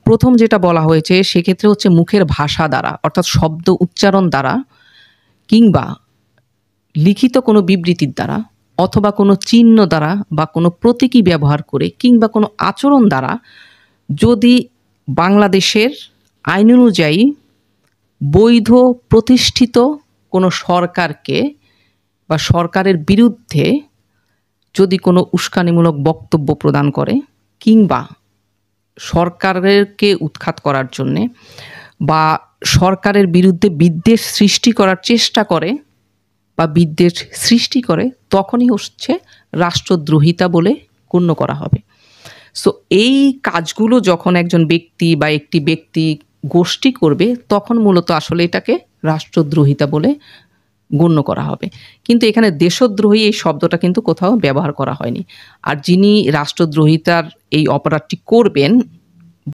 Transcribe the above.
প্রথম যেটা বলা হয়েছে সেক্ষেত্রে হচ্ছে মুখের ভাষা দ্বারা অর্থাৎ শব্দ উচ্চারণ দ্বারা কিংবা লিখিত কোনো বিবৃতির দ্বারা অথবা কোনো চিহ্ন দ্বারা বা কোনো প্রতীকী ব্যবহার করে কিংবা কোনো আচরণ দ্বারা যদি বাংলাদেশের আইন অনুযায়ী বৈধ প্রতিষ্ঠিত কোনো সরকারকে বা সরকারের বিরুদ্ধে যদি কোনো উস্কানিমূলক বক্তব্য প্রদান করে কিংবা সরকারকে উৎখাত করার জন্যে বা সরকারের বিরুদ্ধে বিদ্বেষ সৃষ্টি করার চেষ্টা করে বা বিদ্বেষ সৃষ্টি করে, তখনই হচ্ছে রাষ্ট্রদ্রোহিতা বলে গণ্য করা হবে। সো এই কাজগুলো যখন একজন ব্যক্তি বা একটি ব্যক্তি গোষ্ঠী করবে, তখন মূলত আসলে এটাকে রাষ্ট্রদ্রোহিতা বলে গণ্য করা হবে। কিন্তু এখানে দেশদ্রোহী এই শব্দটা কিন্তু কোথাও ব্যবহার করা হয়নি। আর যিনি রাষ্ট্রদ্রোহিতার এই অপরাধটি করবেন